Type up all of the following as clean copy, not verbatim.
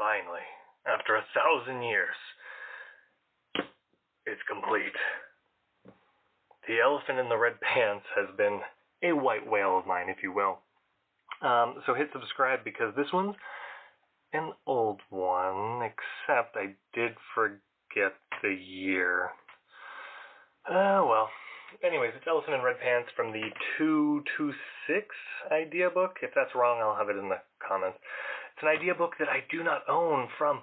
Finally, after 1,000 years, it's complete. The Elephant in the Red Pants has been a white whale of mine, if you will. So hit subscribe because this one's an old one, except I did forget the year. Well. Anyways, it's Elephant in Red Pants from the 226 idea book. If that's wrong, I'll have it in the comments. It's an idea book that I do not own from,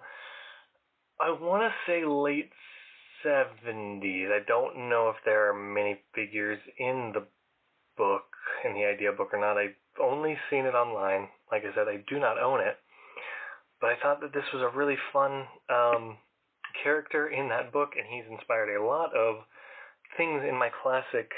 I want to say, late 70s. I don't know if there are many figures in the book, in the idea book or not. I've only seen it online. Like I said, I do not own it. But I thought that this was a really fun character in that book, and he's inspired a lot of things in my classic,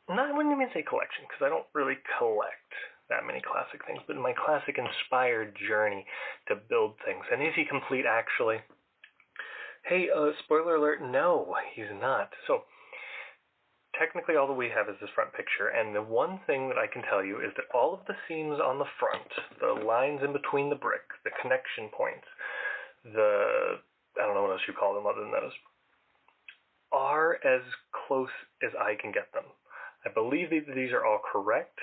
I wouldn't even say collection, because I don't really collect that many classic things, but in my classic inspired journey to build things. And is he complete, actually? Hey, spoiler alert, no, he's not. So, technically all that we have is this front picture, and the one thing that I can tell you is that all of the seams on the front, the lines in between the brick, the connection points, I don't know what else you call them other than those, are as close as I can get them. I believe that these are all correct.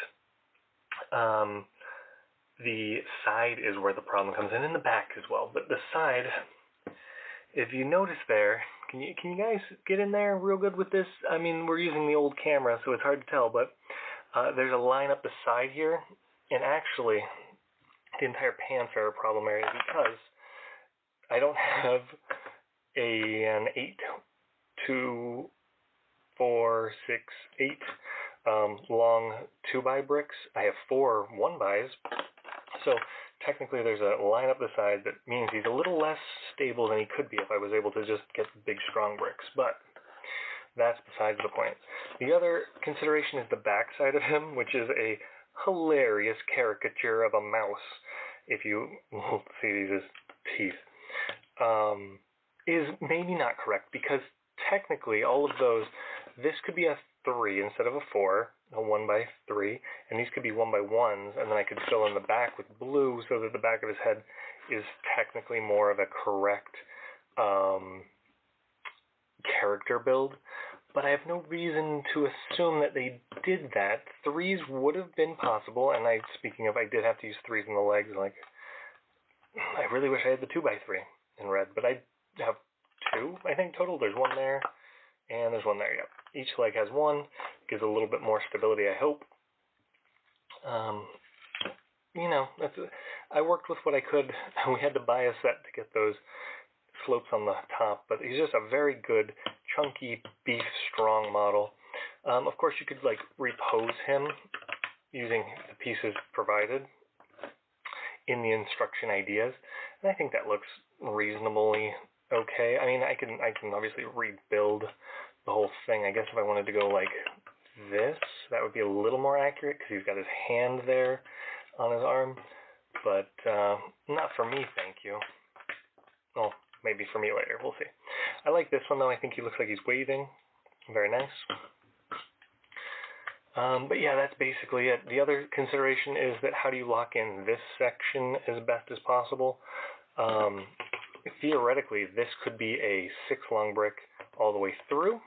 The side is where the problem comes in, and the back as well. But the side, if you notice there, can you guys get in there real good with this? I mean, we're using the old camera, so it's hard to tell, but there's a line up the side here, and actually, the entire pants are a problem area because I don't have an 8, 2, 4, 6, 8 long 2x bricks. I have 4 1x's. So technically there's a line up the side that means he's a little less stable than he could be if I was able to just get big strong bricks. But that's besides the point. The other consideration is the back side of him, which is a hilarious caricature of a mouse. If you see these as teeth. Is maybe not correct because technically all of those, this could be a 3 instead of a 4, a 1x3, and these could be 1x1s, and then I could fill in the back with blue so that the back of his head is technically more of a correct character build. But I have no reason to assume that they did that. 3s would have been possible, and speaking of, I did have to use 3s in the legs. Like, I really wish I had the 2x3 in red, but I have 2, I think, total. There's 1 there, and there's 1 there, yep. Each leg has 1, gives a little bit more stability, I hope. You know, I worked with what I could. We had to buy a set to get those slopes on the top, but he's just a very good, chunky, beef, strong model. Of course, you could, like, repose him using the pieces provided in the instruction ideas, and I think that looks reasonably okay. I mean, I can obviously rebuild the whole thing. I guess if I wanted to go like this, that would be a little more accurate because he's got his hand there on his arm, but not for me, thank you. Well, maybe for me later, we'll see. I like this one though. I think he looks like he's waving. Very nice. But yeah, that's basically it. The other consideration is that how do you lock in this section as best as possible? Theoretically, this could be a 6 long brick all the way through.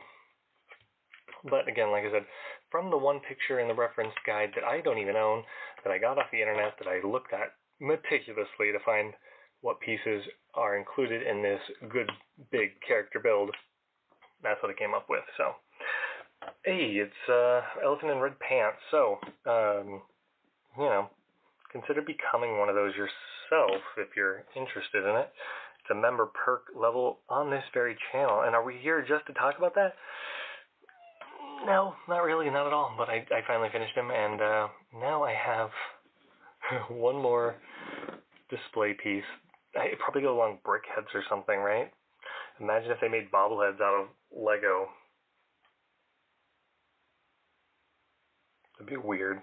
But again, like I said, from the one picture in the reference guide that I don't even own, that I got off the internet, that I looked at meticulously to find what pieces are included in this good big character build, that's what I came up with. So, hey, it's Elephant in Red Pants. So, you know, consider becoming one of those yourself if you're interested in it. It's a member perk level on this very channel. And are we here just to talk about that? No, not really, not at all. But I finally finished him, and now I have one more display piece. I'd probably go along brick heads or something, right? Imagine if they made bobbleheads out of Lego. It'd be weird.